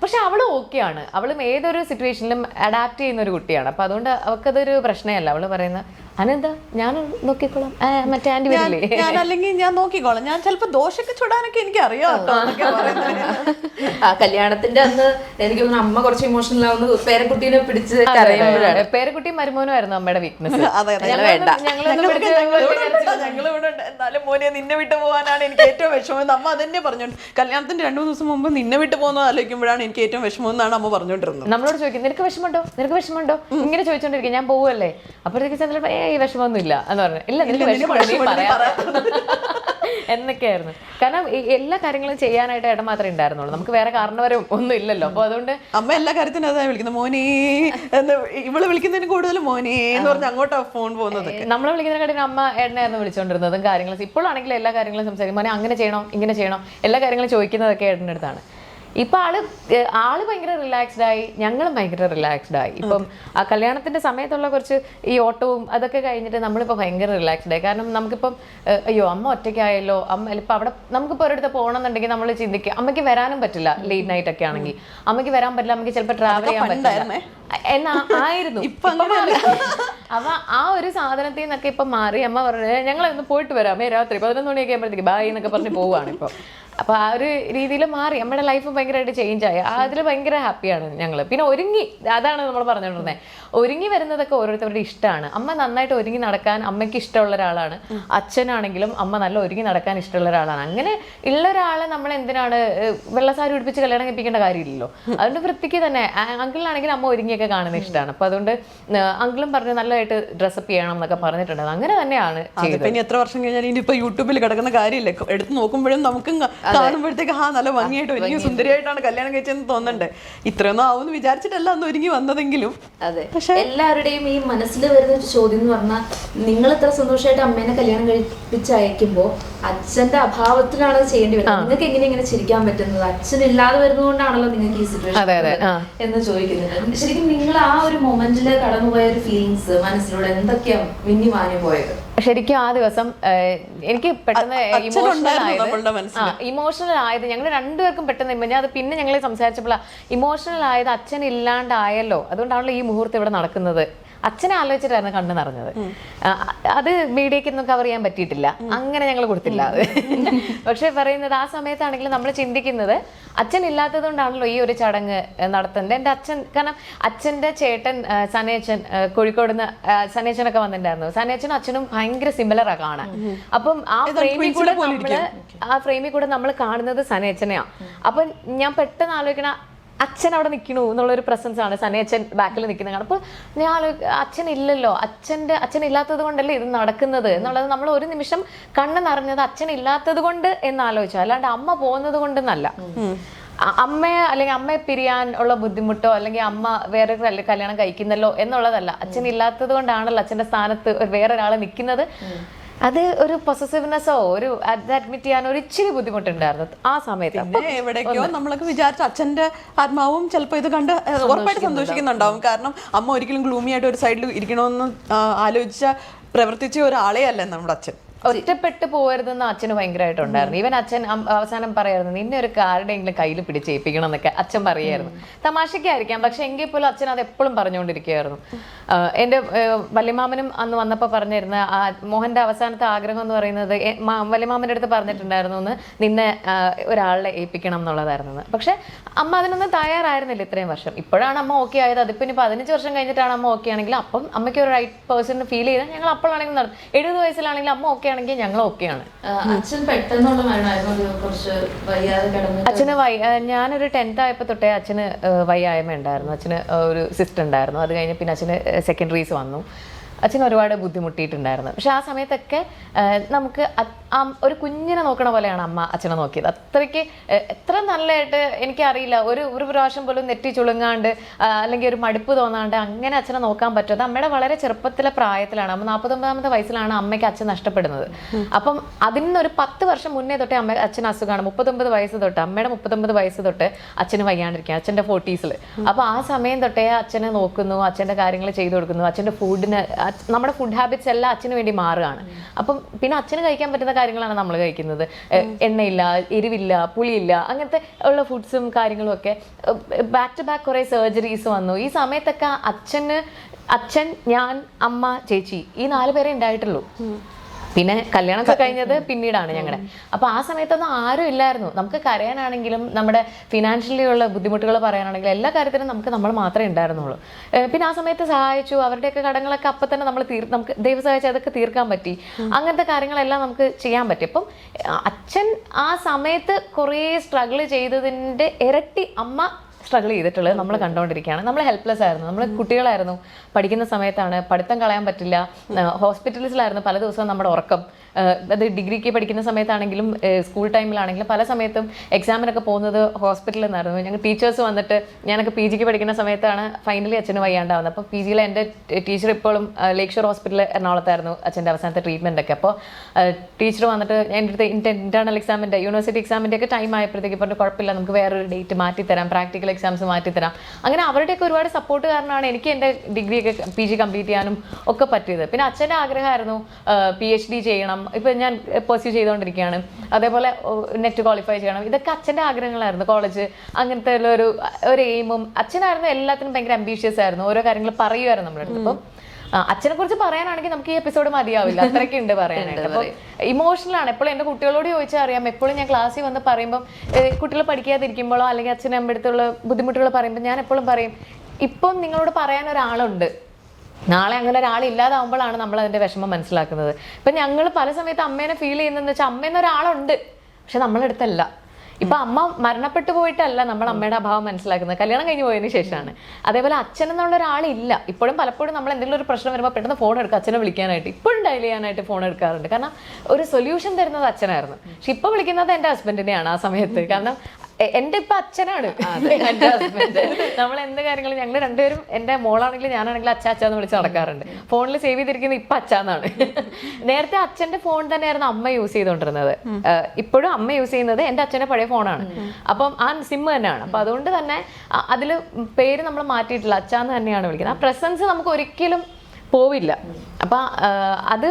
പക്ഷെ അവള് ഓക്കെയാണ്, അവളും ഏതൊരു സിറ്റുവേഷനിലും അഡാപ്റ്റ് ചെയ്യുന്ന ഒരു കുട്ടിയാണ്. അപ്പൊ അതുകൊണ്ട് അവൾക്കതൊരു പ്രശ്നമല്ല. അവള് പറയുന്ന അനെന്താ ഞാൻ നോക്കിക്കോളാം, മറ്റേ ആന്റി വരില്ലേ, ഞാൻ അല്ലെങ്കിൽ ഞാൻ നോക്കിക്കോളാം, ഞാൻ ചിലപ്പോ ദോശയൊക്കെ ചുടാനൊക്കെ എനിക്ക് അറിയാം. ആ കല്യാണത്തിന്റെ അന്ന് എനിക്ക് തോന്നുന്നു അമ്മ കുറച്ച് ഇമോഷണൽ ആവുന്നു, പേരക്കുട്ടീനെ പിടിച്ച് കരയുമ്പോഴാണ്. പേരക്കുട്ടിയും മരുമോനും ആയിരുന്നു അമ്മയുടെ വീക്ക്നെസ്. എന്നാലും മോനെ നിന്നെ വിട്ട് പോകാനാണ് എനിക്ക് ഏറ്റവും വിഷമം. അമ്മ അതന്നെ പറഞ്ഞോണ്ട് കല്യാണത്തിന്റെ 2-3 ദിവസം മുമ്പ് നിന്നെ വിട്ട് പോകുന്നത് ആലോചിക്കുമ്പോഴാണ് എനിക്ക് ഏറ്റവും വിഷമം എന്നാണ് അമ്മ പറഞ്ഞോണ്ടിരുന്നത്. നമ്മളോട് ചോദിക്കും നിനക്ക് വിഷമമുണ്ടോ ഇങ്ങനെ ചോദിച്ചോണ്ടിരിക്കും. ഞാൻ പോവല്ലേ, അപ്പോഴത്തേക്ക് ചിലപ്പോ ഈ വിഷമമൊന്നും ഇല്ല എന്ന് പറഞ്ഞു. ഇല്ല നിനക്ക് എന്നൊക്കെയായിരുന്നു. കാരണം എല്ലാ കാര്യങ്ങളും ചെയ്യാനായിട്ട് ഏട്ടൻ മാത്രമേ ഉണ്ടായിരുന്നുള്ളൂ, നമുക്ക് വേറെ കാരണവരും ഒന്നും ഇല്ലല്ലോ. അപ്പൊ അതുകൊണ്ട് അമ്മ എല്ലാ കാര്യത്തിനും അതാ വിളിക്കുന്നത്, മോനെ എന്ന്. ഇവള് വിളിക്കുന്നതിന് കൂടുതൽ മോനെ എന്ന് പറഞ്ഞ് അങ്ങോട്ടാ ഫോൺ പോകുന്നത്. നമ്മളെ വിളിക്കുന്നതിനെക്കാട്ടിലും അമ്മ ഏട്ടനായിരുന്നു വിളിച്ചോണ്ടിരുന്നതും കാര്യങ്ങളും. ഇപ്പോഴാണെങ്കിലും എല്ലാ കാര്യങ്ങളും സംസാരിക്കും, മോനെ അങ്ങനെ ചെയ്യണം ഇങ്ങനെ ചെയ്യണം, എല്ലാ കാര്യങ്ങളും ചോദിക്കുന്നതൊക്കെ ഏട്ടൻ്റെ അടുത്താണ്. ഇപ്പൊ ആള് ഭയങ്കര റിലാക്സ്ഡ് ആയി, ഞങ്ങളും ഭയങ്കര റിലാക്സ്ഡ് ആയി. ഇപ്പം ആ കല്യാണത്തിന്റെ സമയത്തുള്ള കുറച്ച് ഈ ഓട്ടവും അതൊക്കെ കഴിഞ്ഞിട്ട് നമ്മളിപ്പോ ഭയങ്കര റിലാക്സ്ഡ് ആയി. കാരണം നമുക്കിപ്പം അയ്യോ അമ്മ ഒറ്റയ്ക്കായല്ലോ, അമ്മ ഇപ്പൊ അവിടെ നമുക്കിപ്പോ ഒരിടത്ത് പോകണമെന്നുണ്ടെങ്കിൽ നമ്മൾ ചിന്തിക്കുക അമ്മയ്ക്ക് വരാനും പറ്റില്ല, ലേറ്റ് നൈറ്റ് ഒക്കെ ആണെങ്കിൽ അമ്മയ്ക്ക് വരാൻ പറ്റില്ല, അമ്മയ്ക്ക് ചിലപ്പോൾ ട്രാവൽ ചെയ്യാൻ പറ്റില്ല എന്നാ ആയിരുന്നു. അപ്പൊ ആ ഒരു സാധനത്തിൽ നിന്നൊക്കെ ഇപ്പൊ മാറി അമ്മ പറഞ്ഞു ഞങ്ങളൊന്ന് പോയിട്ട് വരാമേ, രാത്രി 11 മണിയൊക്കെ ആകുമ്പോഴത്തേക്ക് ബായ് എന്നൊക്കെ പറഞ്ഞ് പോവുകയാണ് ഇപ്പൊ. അപ്പൊ ആ ഒരു രീതിയിൽ മാറി, നമ്മുടെ ലൈഫ് ഭയങ്കരമായിട്ട് ചേഞ്ച് ആയി. അതിൽ ഭയങ്കര ഹാപ്പിയാണ് ഞങ്ങൾ. പിന്നെ ഒരുങ്ങി, അതാണ് നമ്മൾ പറഞ്ഞുകൊണ്ടിരുന്നത്, ഒരുങ്ങി വരുന്നതൊക്കെ ഓരോരുത്തരുടെ ഇഷ്ടമാണ്. അമ്മ നന്നായിട്ട് ഒരുങ്ങി നടക്കാൻ അമ്മയ്ക്ക് ഇഷ്ടമുള്ള ഒരാളാണ്, അച്ഛനാണെങ്കിലും അമ്മ നല്ല ഒരുങ്ങി നടക്കാൻ ഇഷ്ടമുള്ള ഒരാളാണ്. അങ്ങനെ ഉള്ള ഒരാളെ നമ്മൾ എന്തിനാണ് വെള്ളസാരി ഉടുപ്പിച്ച് കല്യാണം കഴിപ്പിക്കേണ്ട കാര്യമില്ലല്ലോ. അതുകൊണ്ട് വൃത്തിക്ക് തന്നെ അങ്കിളിനാണെങ്കിലും അമ്മ ഒരുങ്ങിയൊക്കെ കാണുന്ന ഇഷ്ടമാണ്. അപ്പൊ അതുകൊണ്ട് അങ്കിളും പറഞ്ഞു നല്ലതായിട്ട് ഡ്രസ്സപ്പ് ചെയ്യണം എന്നൊക്കെ പറഞ്ഞിട്ടുണ്ട്. അങ്ങനെ തന്നെയാണ് ചെയ്തത്. ഇനി എത്ര വർഷം കഴിഞ്ഞാൽ ഇനിയിപ്പോ യൂട്യൂബിൽ കിടക്കുന്ന കാര്യമില്ല, എടുത്ത് നോക്കുമ്പോഴും നമുക്കും കാണുമ്പോഴത്തേക്ക് നല്ല ഭംഗിയായിട്ട് ഒരുങ്ങി സുന്ദരിയായിട്ടാണ് കല്യാണം കഴിച്ചതെന്ന് തോന്നണ്ടേ. ഇത്രയൊന്നും ആവുമെന്ന് വിചാരിച്ചിട്ടല്ല അന്ന് ഒരുങ്ങി വന്നതെങ്കിലും. അതെ, പക്ഷെ എല്ലാവരുടെയും ഈ മനസ്സിൽ വരുന്ന ഒരു ചോദ്യം എന്ന് പറഞ്ഞാൽ, നിങ്ങൾ ഇത്ര സന്തോഷമായിട്ട് അമ്മേനെ കല്യാണം കഴിപ്പിച്ച് അയക്കുമ്പോ അച്ഛന്റെ അഭാവത്തിലാണ് അത് ചെയ്യേണ്ടി വരുന്നത്. നിങ്ങൾക്ക് എങ്ങനെ ഇങ്ങനെ ചിരിക്കാൻ പറ്റുന്നത്? അച്ഛൻ ഇല്ലാതെ വരുന്നതുകൊണ്ടാണല്ലോ നിങ്ങൾക്ക് ഈ സിറ്റുവേഷൻ എന്ന് ചോദിക്കുന്നത്. ശരിക്കും നിങ്ങൾ ആ ഒരു മൊമെന്റില് കടന്നുപോയ ഒരു ഫീലിങ്സ് മനസ്സിലൂടെ എന്തൊക്കെയാ മിന്നി മാഞ്ഞു പോയത്? ശരിക്കും ആ ദിവസം എനിക്ക് പെട്ടെന്ന് ഇമോഷണൽ ആയത് ഞങ്ങൾ രണ്ടുപേർക്കും പെട്ടെന്ന് അത് പിന്നെ ഞങ്ങൾ സംസാരിച്ചപ്പോൾ ഇമോഷണൽ ആയത് അച്ഛൻ ഇല്ലാണ്ടായല്ലോ, അതുകൊണ്ടാണല്ലോ ഈ മുഹൂർത്തം ഇവിടെ നടക്കുന്നത്. അച്ഛനെ ആലോചിച്ചിട്ടായിരുന്നു കണ്ണു നിറഞ്ഞത്. അത് മീഡിയക്കൊന്നും കവർ ചെയ്യാൻ പറ്റിയിട്ടില്ല, അങ്ങനെ ഞങ്ങൾ കൊടുത്തില്ല അത്. പക്ഷെ പറയുന്നത് ആ സമയത്താണെങ്കിലും നമ്മൾ ചിന്തിക്കുന്നത് അച്ഛൻ ഇല്ലാത്തത് കൊണ്ടാണല്ലോ ഈ ഒരു ചടങ്ങ് നടത്തുന്നത്. എൻ്റെ അച്ഛൻ, കാരണം അച്ഛൻ്റെ ചേട്ടൻ സനേച്ചൻ, കോഴിക്കോട് നിന്ന് സനേച്ചനൊക്കെ വന്നിട്ടുണ്ടായിരുന്നു. സനേച്ചനും അച്ഛനും ഭയങ്കര സിമിലറാ കാണാൻ. അപ്പം ആ ഫ്രെയിമിൽ കൂടെ നമ്മൾ കാണുന്നത് സനേച്ചനെയാ. അപ്പം ഞാൻ പെട്ടെന്ന് ആലോചിക്കണ അച്ഛൻ അവിടെ നിൽക്കണു എന്നുള്ളൊരു പ്രസൻസ് ആണ് സനേച്ചൻ ബാക്കിൽ നിൽക്കുന്നത്. അപ്പോൾ ഞാൻ അച്ഛൻ ഇല്ലല്ലോ, അച്ഛൻ ഇല്ലാത്തത് കൊണ്ടല്ലേ ഇത് നടക്കുന്നത് എന്നുള്ളത് നമ്മൾ ഒരു നിമിഷം കണ്ണ് നിറഞ്ഞത് അച്ഛൻ ഇല്ലാത്തത് കൊണ്ട് എന്നാലോചിച്ചു, അല്ലാണ്ട് അമ്മ പോകുന്നത് കൊണ്ടെന്നല്ല. അമ്മയെ പിരിയാൻ ഉള്ള ബുദ്ധിമുട്ടോ അല്ലെങ്കിൽ അമ്മ വേറെ കല്യാണം കഴിക്കുന്നല്ലോ എന്നുള്ളതല്ല. അച്ഛൻ ഇല്ലാത്തത് കൊണ്ടാണല്ലോ അച്ഛൻ്റെ സ്ഥാനത്ത് വേറൊരാളെ നിൽക്കുന്നത്. അത് ഒരു പൊസസീവ്നെസ്സോ ഒരു അത് അഡ്മിറ്റ് ചെയ്യാൻ ഒരു ഇച്ചിരി ബുദ്ധിമുട്ടുണ്ടായിരുന്നു ആ സമയത്ത്. പിന്നെ എവിടേക്കോ നമ്മളൊക്കെ വിചാരിച്ച അച്ഛന്റെ ആത്മാവും ചിലപ്പോൾ ഇത് കണ്ട് ഉറപ്പായിട്ട് സന്തോഷിക്കുന്നുണ്ടാവും. കാരണം അമ്മ ഒരിക്കലും ഗ്ലൂമി ആയിട്ട് ഒരു സൈഡിൽ ഇരിക്കണമെന്ന് ആലോചിച്ച പ്രവർത്തിച്ച ഒരാളെ അല്ല നമ്മുടെ അച്ഛൻ. ഒറ്റപ്പെട്ട് പോകരുതെന്ന് അച്ഛന് ഭയങ്കരമായിട്ടുണ്ടായിരുന്നു. ഈവൻ അച്ഛൻ അവസാനം പറയായിരുന്നു നിന്നെ ഒരു കാരുടെയെങ്കിലും കയ്യിൽ പിടിച്ചേൽപ്പിക്കണം എന്നൊക്കെ അച്ഛൻ പറയായിരുന്നു. തമാശയ്ക്കായിരിക്കാം, പക്ഷെ എങ്കിൽ പോലും അച്ഛൻ അത് എപ്പോഴും പറഞ്ഞുകൊണ്ടിരിക്കുകയായിരുന്നു. എൻ്റെ വല്യമാമനും അന്ന് വന്നപ്പോൾ പറഞ്ഞിരുന്ന മോഹൻ്റെ അവസാനത്തെ ആഗ്രഹം എന്ന് പറയുന്നത് വല്യമാമൻ്റെ അടുത്ത് പറഞ്ഞിട്ടുണ്ടായിരുന്നു എന്ന് നിന്നെ ഒരാളെ ഏൽപ്പിക്കണം എന്നുള്ളതായിരുന്നു. പക്ഷെ അമ്മ അതിനൊന്നും തയ്യാറായിരുന്നില്ല ഇത്രയും വർഷം. ഇപ്പോഴാണ് അമ്മ ഓക്കെ ആയത്. അതിപ്പോൾ ഇനി 15 വർഷം കഴിഞ്ഞിട്ടാണ് അമ്മ ഓക്കെ ആണെങ്കിൽ അപ്പം അമ്മയ്ക്ക് ഒരു റൈറ്റ് പേഴ്സൺ ഫീൽ ചെയ്താൽ ഞങ്ങൾ അപ്പോഴാണെങ്കിൽ നടന്നു. 70 വയസ്സിലാണെങ്കിൽ അമ്മ ഓക്കെ ആണെങ്കിൽ ഞങ്ങൾ ഓക്കെയാണ്. അച്ഛൻ പെട്ടെന്നുള്ള മരണമായിരുന്നു, കുറച്ച് വയ്യാതെ കിടന്നു. അച്ഛന് ഞാനൊരു 10th ആയപ്പോൾ തൊട്ടേ അച്ഛന് വയ്യായ്മ ഉണ്ടായിരുന്നു. അച്ഛന് ഒരു സിസ്റ്റ് ഉണ്ടായിരുന്നു. അത് കഴിഞ്ഞ് പിന്നെ അച്ഛന് സെക്കൻഡറീസ് വന്നു. അച്ഛൻ ഒരുപാട് ബുദ്ധിമുട്ടിയിട്ടുണ്ടായിരുന്നു. പക്ഷെ ആ സമയത്തൊക്കെ നമുക്ക് ഒരു കുഞ്ഞിനെ നോക്കണ പോലെയാണ് അമ്മ അച്ഛനെ നോക്കിയത്. അത്രയ്ക്ക് എത്ര നല്ലതായിട്ട് എനിക്കറിയില്ല. ഒരു പ്രാവശ്യം പോലും നെറ്റി ചുളുങ്ങാണ്ട് അല്ലെങ്കിൽ ഒരു മടുപ്പ് തോന്നാണ്ട് അങ്ങനെ അച്ഛനെ നോക്കാൻ പറ്റും. അമ്മയുടെ വളരെ ചെറുപ്പത്തിലെ പ്രായത്തിലാണ്, അമ്മ 49ാമത്തെ വയസ്സിലാണ് അമ്മയ്ക്ക് അച്ഛൻ നഷ്ടപ്പെടുന്നത്. അപ്പം അതിനൊരു 10 വർഷം മുന്നേ തൊട്ടേ അച്ഛന് അസുഖമാണ്. 39 വയസ്സ് തൊട്ട്, അമ്മയുടെ 39 വയസ്സ് തൊട്ട് അച്ഛന് വയ്യാണ്ടിരിക്കുക, അച്ഛൻ്റെ 40s. അപ്പോൾ ആ സമയം തൊട്ടേ അച്ഛനെ നോക്കുന്നു, അച്ഛൻ്റെ കാര്യങ്ങൾ ചെയ്തു കൊടുക്കുന്നു. അച്ഛൻ്റെ ഫുഡിന് നമ്മുടെ ഫുഡ് ഹാബിറ്റ്സ് എല്ലാം അച്ഛന് വേണ്ടി മാറുകയാണ്. അപ്പം പിന്നെ അച്ഛന് കഴിക്കാൻ പറ്റുന്ന കാര്യങ്ങളാണ് നമ്മൾ കഴിക്കുന്നത്. എണ്ണയില്ല, എരിവില്ല, പുളിയില്ല, അങ്ങനത്തെ ഉള്ള ഫുഡ്സും കാര്യങ്ങളും ഒക്കെ. ബാക്ക് ടു ബാക്ക് കുറേ സർജറീസ് വന്നു. ഈ സമയത്തൊക്കെ അച്ഛൻ, ഞാൻ, അമ്മ, ചേച്ചി ഈ 4 പേരെ ഉണ്ടായിട്ടുള്ളൂ. പിന്നെ കല്യാണമൊക്കെ കഴിഞ്ഞത് പിന്നീടാണ് ഞങ്ങളുടെ. അപ്പോൾ ആ സമയത്തൊന്നും ആരും ഇല്ലായിരുന്നു. നമുക്ക് കരയാനാണെങ്കിലും നമ്മുടെ ഫിനാൻഷ്യലി ഉള്ള ബുദ്ധിമുട്ടുകൾ പറയാനാണെങ്കിലും എല്ലാ കാര്യത്തിനും നമ്മൾ മാത്രമേ ഉണ്ടായിരുന്നുള്ളൂ. പിന്നെ ആ സമയത്ത് സഹായിച്ചു. അവരുടെയൊക്കെ കടങ്ങളൊക്കെ അപ്പം തന്നെ നമുക്ക് ദൈവം സഹായിച്ച് അതൊക്കെ തീർക്കാൻ പറ്റി. അങ്ങനത്തെ കാര്യങ്ങളെല്ലാം നമുക്ക് ചെയ്യാൻ പറ്റി. അപ്പം അച്ഛൻ ആ സമയത്ത് കുറേ സ്ട്രഗിൾ ചെയ്തതിൻ്റെ ഇരട്ടി അമ്മ സ്ട്രഗിൾ ചെയ്തിട്ടുള്ളത് നമ്മൾ കണ്ടുകൊണ്ടിരിക്കുകയാണ്. നമ്മൾ ഹെൽപ്ലെസ് ആയിരുന്നു, നമ്മൾ കുട്ടികളായിരുന്നു. പഠിക്കുന്ന സമയത്താണ്, പഠിത്തം കളയാൻ പറ്റില്ല. ഹോസ്പിറ്റൽസിലായിരുന്നു പല ദിവസവും നമ്മുടെ ഉറക്കം. അത് ഡിഗ്രിക്ക് പഠിക്കുന്ന സമയത്താണെങ്കിലും സ്കൂൾ ടൈമിലാണെങ്കിലും പല സമയത്തും എക്സാമിനൊക്കെ പോകുന്നത് ഹോസ്പിറ്റലിൽ നിന്നായിരുന്നു. ഞങ്ങൾ ടീച്ചേഴ്സ് വന്നിട്ട്, ഞാനൊക്കെ PG പഠിക്കുന്ന സമയത്താണ് ഫൈനലി അച്ഛന് വയ്യാണ്ടാവുന്നത്. അപ്പോൾ PGയിലെ എൻ്റെ ടീച്ചർ ഇപ്പോഴും ലേക്ക് ഷോർ ഹോസ്പിറ്റലിൽ എറണാകുളത്തായിരുന്നു അച്ഛൻ്റെ അവസാനത്തെ ട്രീറ്റ്മെൻ്റ് ഒക്കെ. അപ്പോൾ ടീച്ചർ വന്നിട്ട് എൻ്റെ അടുത്ത് ഇൻറ്റേർണൽ എക്സാമിൻ്റെ യൂണിവേഴ്സിറ്റി എക്സാമിൻ്റെ ഒക്കെ ടൈം ആയപ്പോഴത്തേക്ക് പറഞ്ഞു കുഴപ്പമില്ല, നമുക്ക് വേറൊരു ഡേറ്റ് മാറ്റിത്തരാം, പ്രാക്ടിക്കൽ എക്സാംസ് മാറ്റിത്തരാം. അങ്ങനെ അവരുടെയൊക്കെ ഒരുപാട് സപ്പോർട്ട് കാരണമാണ് എനിക്ക് എൻ്റെ ഡിഗ്രിയൊക്കെ PG കംപ്ലീറ്റ് ചെയ്യാനും ഒക്കെ പറ്റിയത്. പിന്നെ അച്ഛൻ്റെ ആഗ്രഹമായിരുന്നു PhD ചെയ്യണം. ഇപ്പം ഞാൻ പെർസ്യൂ ചെയ്തുകൊണ്ടിരിക്കുകയാണ്. അതേപോലെ നെറ്റ് ക്വാളിഫൈ ചെയ്യണം. ഇതൊക്കെ അച്ഛൻ്റെ ആഗ്രഹങ്ങളായിരുന്നു. കോളേജ് അങ്ങനത്തെ ഒരു എയിമും. അച്ഛനായിരുന്നു എല്ലാത്തിനും ഭയങ്കര അംബീഷ്യസ് ആയിരുന്നു. ഓരോ കാര്യങ്ങൾ പറയുമായിരുന്നു നമ്മുടെ അടുത്ത്. അപ്പം അച്ഛനെ കുറിച്ച് പറയാനാണെങ്കിൽ നമുക്ക് ഈ എപ്പിസോഡ് മതിയാവില്ല, അത്രയ്ക്ക് ഉണ്ട് പറയാനായിട്ട്. അപ്പോൾ ഇമോഷണലാണ്. എപ്പോഴും എൻ്റെ കുട്ടികളോട് ചോദിച്ചാൽ അറിയാം. എപ്പോഴും ഞാൻ ക്ലാസ്സിൽ വന്ന് പറയുമ്പം കുട്ടികൾ പഠിക്കാതിരിക്കുമ്പോഴോ അല്ലെങ്കിൽ അച്ഛനും അമ്മയടുത്തുള്ള ബുദ്ധിമുട്ടുകൾ പറയുമ്പോൾ ഞാൻ എപ്പോഴും പറയും, ഇപ്പം നിങ്ങളോട് പറയാൻ ഒരാളുണ്ട്, നാളെ അങ്ങനെ ഒരാളില്ലാതാവുമ്പോഴാണ് നമ്മൾ അതിൻ്റെ വിഷമം മനസ്സിലാക്കുന്നത്. ഇപ്പം ഞങ്ങൾ പല സമയത്ത് അമ്മേനെ ഫീൽ ചെയ്യുന്നതെന്ന് വെച്ചാൽ അമ്മേന്നൊരാളുണ്ട്, പക്ഷെ നമ്മളടുത്തല്ല. ഇപ്പൊ അമ്മ മരണപ്പെട്ടു പോയിട്ടല്ല നമ്മൾ അമ്മയുടെ അഭാവം മനസ്സിലാക്കുന്നത്, കല്യാണം കഴിഞ്ഞ് പോയതിന് ശേഷമാണ്. അതേപോലെ അച്ഛൻ എന്നുള്ള ഒരാളില്ല. ഇപ്പോഴും പലപ്പോഴും നമ്മൾ എന്തെങ്കിലും ഒരു പ്രശ്നം വരുമ്പോൾ പെട്ടെന്ന് ഫോൺ എടുക്കുക അച്ഛനെ വിളിക്കാനായിട്ട്. ഇപ്പോഴും ഡയൽ ചെയ്യാനായിട്ട് ഫോൺ എടുക്കാറുണ്ട്. കാരണം ഒരു സൊല്യൂഷൻ തരുന്നത് അച്ഛനായിരുന്നു. പക്ഷെ ഇപ്പൊ വിളിക്കുന്നത് എൻ്റെ ഹസ്ബൻഡിനെയാണ് ആ സമയത്ത്. കാരണം എൻ്റെ ഇപ്പൊ അച്ഛനാണ് എൻ്റെ ഹസ്ബൻഡ്. നമ്മൾ എന്ത് കാര്യങ്ങളും ഞങ്ങൾ രണ്ടുപേരും, എൻ്റെ മോളാണെങ്കിലും ഞാനാണെങ്കിലും അച്ഛാന്ന് വിളിച്ച് നടക്കാറുണ്ട്. ഫോണിൽ സേവ് ചെയ്തിരിക്കുന്നത് ഇപ്പൊ അച്ഛന്നാണ്. നേരത്തെ അച്ഛൻ്റെ ഫോൺ തന്നെയായിരുന്നു അമ്മ യൂസ് ചെയ്തുകൊണ്ടിരുന്നത്. ഇപ്പോഴും അമ്മ യൂസ് ചെയ്യുന്നത് എൻ്റെ അച്ഛൻ്റെ പഴയ ഫോണാണ്. അപ്പം ആ സിം തന്നെയാണ്. അപ്പം അതുകൊണ്ട് തന്നെ അതിൽ പേര് നമ്മൾ മാറ്റിയിട്ടില്ല, അച്ഛാന്ന് തന്നെയാണ് വിളിക്കുന്നത്. ആ പ്രസൻസ് നമുക്ക് ഒരിക്കലും പോവില്ല. അപ്പം അത്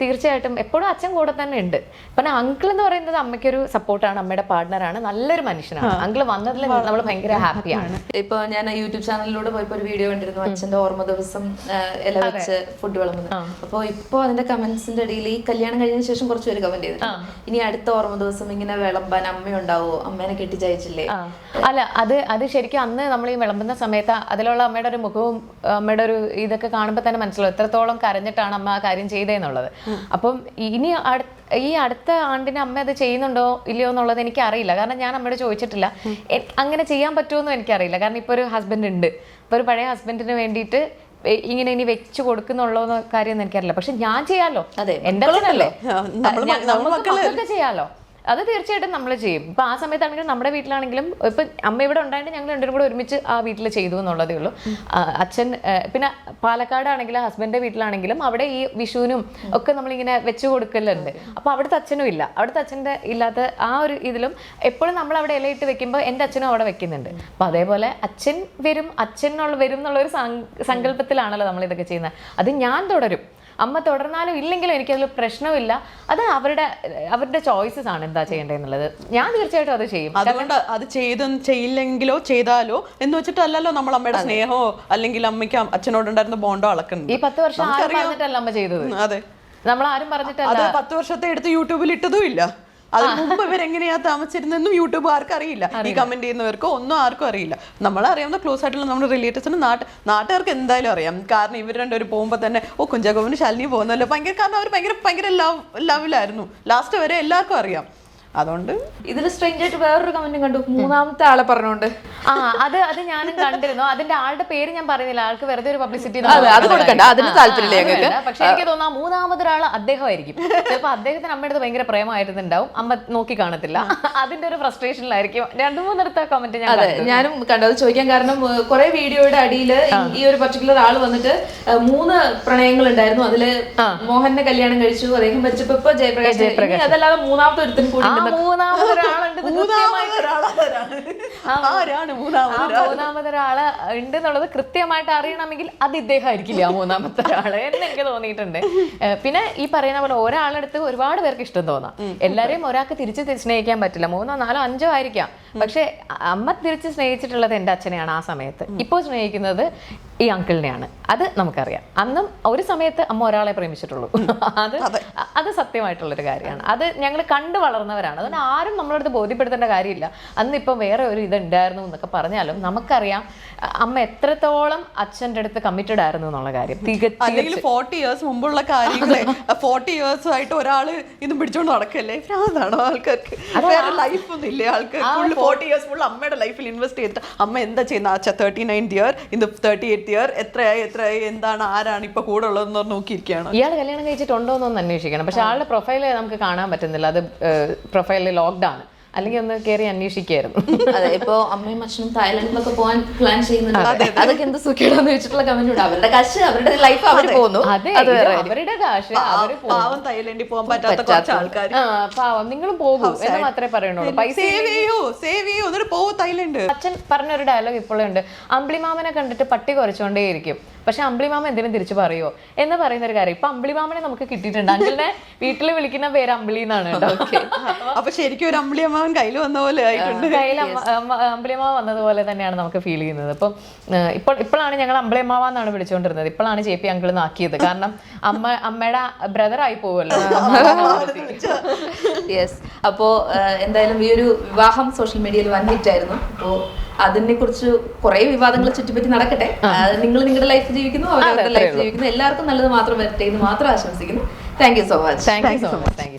തീർച്ചയായിട്ടും എപ്പോഴും അച്ഛൻ കൂടെ തന്നെ ഉണ്ട്. പിന്നെ അങ്കിൾ എന്ന് പറയുന്നത് അമ്മയ്ക്കൊരു സപ്പോർട്ടാണ്, അമ്മയുടെ പാർട്ട്ണറാണ്, നല്ലൊരു മനുഷ്യനാണ്. അങ്കിൾ വന്നതിൽ നമ്മൾ ഭയങ്കര ഹാപ്പിയാണ്. ഇപ്പൊ ഞാൻ യൂട്യൂബ് ചാനലിലൂടെ പോയപ്പോ ഒരു വീഡിയോ കണ്ടിരുന്നു, അച്ഛന്റെ ഓർമ്മ ദിവസം ഇല വെച്ച് ഫുഡ് വിളമ്പുന്നത്. അപ്പൊ ഇപ്പൊ അതിന്റെ കമന്റ്സിന്റെ ഇടയിൽ ഈ കല്യാണം കഴിഞ്ഞതിന് ശേഷം കുറച്ച് പേര് കമന്റ് ചെയ്തു, ഇനി അടുത്ത ഓർമ്മ ദിവസം ഇങ്ങനെ വിളമ്പാൻ അമ്മയുണ്ടാവോ, അമ്മേനെ കെട്ടിച്ചയച്ചില്ലേ? അല്ല, അത് ശരിക്കും അന്ന് നമ്മൾ ഈ വിളമ്പുന്ന സമയത്ത് അതിലുള്ള അമ്മയുടെ ഒരു മുഖവും അമ്മയുടെ ഒരു ഇതൊക്കെ കാണുമ്പോൾ തന്നെ മനസ്സിലാവും എത്രത്തോളം കരഞ്ഞിട്ടാണ് അമ്മ ആ കാര്യം ചെയ്തതെന്നുള്ളത്. അപ്പം ഈ അടുത്ത ആണ്ടിന് അമ്മ അത് ചെയ്യുന്നുണ്ടോ ഇല്ലയോ എന്നുള്ളത് എനിക്കറിയില്ല. കാരണം ഞാൻ അമ്മയോട് ചോദിച്ചിട്ടില്ല. അങ്ങനെ ചെയ്യാൻ പറ്റുമെന്നും എനിക്കറിയില്ല. കാരണം ഇപ്പോൾ ഒരു ഹസ്ബൻഡ് ഉണ്ട്. ഇപ്പോൾ ഒരു പഴയ ഹസ്ബൻഡിന് വേണ്ടിയിട്ട് ഇങ്ങനെ ഇനി വെച്ച് കൊടുക്കുന്നുള്ളോ കാര്യമൊന്നും എനിക്കറിയില്ല. പക്ഷെ ഞാൻ ചെയ്യാലോ, എന്റെ അച്ഛനല്ലേ, നമുക്ക് ചെയ്യാലോ. അത് തീർച്ചയായിട്ടും നമ്മൾ ചെയ്യും. ഇപ്പൊ ആ സമയത്താണെങ്കിലും നമ്മുടെ വീട്ടിലാണെങ്കിലും ഇപ്പൊ അമ്മ ഇവിടെ ഉണ്ടായിട്ട് ഞങ്ങൾ രണ്ടുപേരും കൂടെ ഒരുമിച്ച് ആ വീട്ടിൽ ചെയ്തു എന്നുള്ളതേ ഉള്ളൂ. അച്ഛൻ പിന്നെ പാലക്കാടാണെങ്കിലും ഹസ്ബൻഡിന്റെ വീട്ടിലാണെങ്കിലും അവിടെ ഈ വിഷുവിനും ഒക്കെ നമ്മളിങ്ങനെ വെച്ചു കൊടുക്കലുണ്ട്. അപ്പൊ അവിടുത്തെ അച്ഛനും ഇല്ല, അവിടുത്തെ അച്ഛൻ്റെ ഇല്ലാത്ത ആ ഒരു ഇതിലും എപ്പോഴും നമ്മൾ അവിടെ ഇലയിട്ട് വെക്കുമ്പോൾ എൻ്റെ അച്ഛനും അവിടെ വെക്കുന്നുണ്ട്. അപ്പൊ അതേപോലെ അച്ഛൻ വരും എന്നുള്ള ഒരു സങ്കല്പത്തിലാണല്ലോ നമ്മൾ ഇതൊക്കെ ചെയ്യുന്നത്. അത് ഞാൻ തുടരും, അമ്മ തുടർന്നാലും ഇല്ലെങ്കിലും എനിക്കതിൽ പ്രശ്നമില്ല. അത് അവരുടെ ചോയ്സസ് ആണ് എന്താ ചെയ്യേണ്ടതെന്നുള്ളത്. ഞാൻ തീർച്ചയായിട്ടും അത് ചെയ്യും. അതുകൊണ്ട് അത് ചെയ്യില്ലെങ്കിലോ ചെയ്താലോ എന്ന് വെച്ചിട്ടല്ലല്ലോ നമ്മൾ അമ്മയുടെ സ്നേഹമോ അല്ലെങ്കിൽ അമ്മയ്ക്ക് അച്ഛനോടുണ്ടായിരുന്ന ബോണ്ടോ അളക്കുന്നത്. ഈ 10 വർഷം ആരും പറഞ്ഞിട്ടല്ല അമ്മ ചെയ്തത്. അതെ, നമ്മൾ ആരും പറഞ്ഞിട്ടല്ല. അത് 10 വർഷത്തെ എടുത്ത് യൂട്യൂബിൽ ഇട്ടതും ഇല്ല. അതിന് മുമ്പ് ഇവരെങ്ങനെയാ താമസിച്ചിരുന്നെന്നും യൂട്യൂബ് ആർക്കും അറിയില്ല. ഈ കമന്റ് ചെയ്യുന്നവർക്കോ ഒന്നും ആർക്കും അറിയില്ല. നമ്മളറിയാവുന്ന ക്ലോസ് ആയിട്ടുള്ള നമ്മുടെ റിലേറ്റീവ്സിന് നാട്ടുകാർക്ക് എന്തായാലും അറിയാം. കാരണം ഇവർ രണ്ടുപേരും പോകുമ്പോൾ തന്നെ കുഞ്ചാക്കോവിന് ശാലിനി പോകുന്നല്ലോ ഭയങ്കര, കാരണം അവർ ഭയങ്കര ലവിലായിരുന്നു ലാസ്റ്റ് വരെ, എല്ലാവർക്കും അറിയാം. അതുകൊണ്ട് ഇതിൽ സ്ട്രേഞ്ച് ആയിട്ട് വേറൊരു കമന്റും കണ്ടു, 3ാമത്തെ ആളെ പറഞ്ഞോണ്ട്. അത് ഞാനും കണ്ടിരുന്നു. അതിന്റെ ആളുടെ പേര് ഞാൻ പറയുന്നില്ല, ആൾക്ക് വെറുതെ ഒരു പബ്ലിസിറ്റി അത് കൊടുക്കണ്ട, അതിന് താല്പര്യമില്ല. പക്ഷെ എനിക്ക് തോന്നുന്നു 3ാമതൊരാൾ അദ്ദേഹമായിരിക്കും. ചിലപ്പോൾ അദ്ദേഹത്തിന് അമ്മയുടെ ഭയങ്കര പ്രേമമായിരുന്നുണ്ടാവും, അമ്മ നോക്കി കാണത്തില്ല. അതിന്റെ ഒരു ഫ്രസ്ട്രേഷനിലായിരിക്കും 2-3 കമന്റ് ഞാനും കണ്ടത്. ചോദിക്കാൻ കാരണം കുറെ വീഡിയോയുടെ അടിയിൽ ഈ ഒരു പർട്ടിക്കുലർ ആള് വന്നിട്ട് 3 പ്രണയങ്ങൾ ഉണ്ടായിരുന്നു. അതില് മോഹനെ കല്യാണം കഴിച്ചു, അദ്ദേഹം വെച്ചപ്പോ ഇപ്പൊ ജയപ്രകാശ്, അതല്ലാതെ 3ാമത്തെ ഒരുത്തൻ കൂടി മൂന്നാമതൊരാള് ഉണ്ട് എന്നുള്ളത് കൃത്യമായിട്ട് അറിയണമെങ്കിൽ അത് ഇദ്ദേഹം ആയിരിക്കില്ല 3ാമത്തെ ഒരാള് എന്ന് എനിക്ക് തോന്നിയിട്ടുണ്ട്. പിന്നെ ഈ പറയുന്ന പോലെ ഒരാളെടുത്ത് ഒരുപാട് പേർക്ക് ഇഷ്ടം തോന്നാം. എല്ലാരെയും ഒരാൾക്ക് തിരിച്ച് സ്നേഹിക്കാൻ പറ്റില്ല. 3, 4, 5 ആയിരിക്കാം. പക്ഷെ അമ്മ തിരിച്ച് സ്നേഹിച്ചിട്ടുള്ളത് എൻ്റെ അച്ഛനെയാണ് ആ സമയത്ത്. ഇപ്പോൾ സ്നേഹിക്കുന്നത് ഈ അങ്കിളിനെയാണ്. അത് നമുക്കറിയാം. അന്നും ഒരു സമയത്ത് അമ്മ ഒരാളെ പ്രേമിച്ചിട്ടുള്ളൂ. അത് സത്യമായിട്ടുള്ളൊരു കാര്യമാണ്. അത് ഞങ്ങൾ കണ്ടു വളർന്നവരാണ്. അതുകൊണ്ട് ആരും നമ്മളടുത്ത് ബോധ്യപ്പെടുത്തേണ്ട കാര്യമില്ല. അന്ന് ഇപ്പം വേറെ ഒരു ഇതുണ്ടായിരുന്നു എന്നൊക്കെ പറഞ്ഞാലും നമുക്കറിയാം അമ്മ എത്രത്തോളം അച്ഛൻ്റെ അടുത്ത് കമ്മിറ്റഡ് ആയിരുന്നു എന്നുള്ള കാര്യം. അല്ലെങ്കിൽ 40 years മുമ്പുള്ള കാര്യങ്ങളെ 40 years ആയിട്ട് ഒരാള് ഇതും പിടിച്ചോണ്ട് നടക്കല്ലേ? അതാണോ ആൾക്കാർക്ക്? വേറെ ലൈഫ് ഒന്നും ഇല്ലേ ആൾക്കാർക്ക്? 40 years ഫുൾ അമ്മയുടെ ലൈഫിൽ ഇൻവെസ്റ്റ് ചെയ്തിട്ട് അമ്മ എന്താ ചെയ്യുന്ന? 39th year, ഇന്ന് 38th year, എത്രയായി, എന്താണ്, ആരാണ് ഇപ്പൊ കൂടെ ഉള്ളതെന്ന് നോക്കിയിരിക്കുകയാണ്. ഇയാൾ കല്യാണം കഴിച്ചിട്ടുണ്ടോ എന്നൊന്ന് അന്വേഷിക്കണം. പക്ഷെ ആളുടെ പ്രൊഫൈല് നമുക്ക് കാണാൻ പറ്റുന്നില്ല. അത് പ്രൊഫൈലിൽ ലോക്ക്ഡ് ആണ്. അല്ലെങ്കിൽ ഒന്ന് കയറി അന്വേഷിക്കായിരുന്നു. അതെ, ഇപ്പൊ അമ്മയും അച്ഛനും തായ്ലൻഡിലൊക്കെ പോകാൻ പ്ലാൻ ചെയ്യുന്നുണ്ട്. അതൊക്കെ എന്ത് സുഖമാണെന്ന് വെച്ചിട്ടുള്ള കമന്റ് ഉണ്ട്. അവരുടെ കാശ്, അവരുടെ ലൈഫ് അവർ പോകുന്നു. അവരുടെ കാശ് പാവം തായ്ലൻഡിൽ പോകാൻ പറ്റാത്ത കുറച്ച് ആൾക്കാർ. പാവം, നിങ്ങളും പോകൂ എന്ന് മാത്രമേ പറയുന്നുള്ളൂ. പൈസ സേവ് ചെയ്യൂ എന്നിട്ട് പോകും തായ്ലൻഡ്. അച്ഛൻ പറഞ്ഞൊരു ഡയലോഗ് ഇപ്പോഴും ഉണ്ട്, അമ്പിളിമാമനെ കണ്ടിട്ട് പട്ടി കുറച്ചുകൊണ്ടേയിരിക്കും, പക്ഷെ അമ്പിളിമാമ എന്തിനും തിരിച്ചു പറയുമോ എന്ന് പറയുന്ന ഒരു കാര്യം. ഇപ്പൊ അമ്പിളിമാമനെ നമുക്ക് കിട്ടിയിട്ടുണ്ട്. അങ്കിളിനെ വീട്ടിൽ വിളിക്കുന്ന പേര് അമ്പിളി എന്നാണ്. അപ്പൊ ശരിക്കും ഒരു അമ്പിളിയമ്മാവൻ കയ്യിൽ വന്ന പോലെ ആയിട്ടുണ്ട്. കയ്യിൽ അമ്പിളിയമ്മാവ വന്നതുപോലെ തന്നെയാണ് നമുക്ക് ഫീൽ ചെയ്യുന്നത്. അപ്പം ഇപ്പോഴാണ് ഞങ്ങൾ അമ്പിളിയമ്മാവ എന്നാണ് വിളിച്ചുകൊണ്ടിരുന്നത്. ഇപ്പോഴാണ് JP അങ്കിൾ ആക്കിയത്. കാരണം അമ്മയുടെ ബ്രദർ ആയി പോവല്ലോ. യെസ്. അപ്പോ എന്തായാലും ഈ ഒരു വിവാഹം സോഷ്യൽ മീഡിയയിൽ വൻ ഹിറ്റായിരുന്നു. അപ്പോൾ അതിനെ കുറിച്ച് കുറെ വിവാദങ്ങൾ ചുറ്റിപ്പറ്റി നടക്കട്ടെ. നിങ്ങൾ നിങ്ങളുടെ ലൈഫ് ജീവിക്കുന്നു, അവരവരുടെ ലൈഫ് ജീവിക്കുന്നു. എല്ലാവർക്കും നല്ലത് മാത്രം വരട്ടെ എന്ന് മാത്രം ആശംസിക്കുന്നു. Thank you so much. Thank you so much.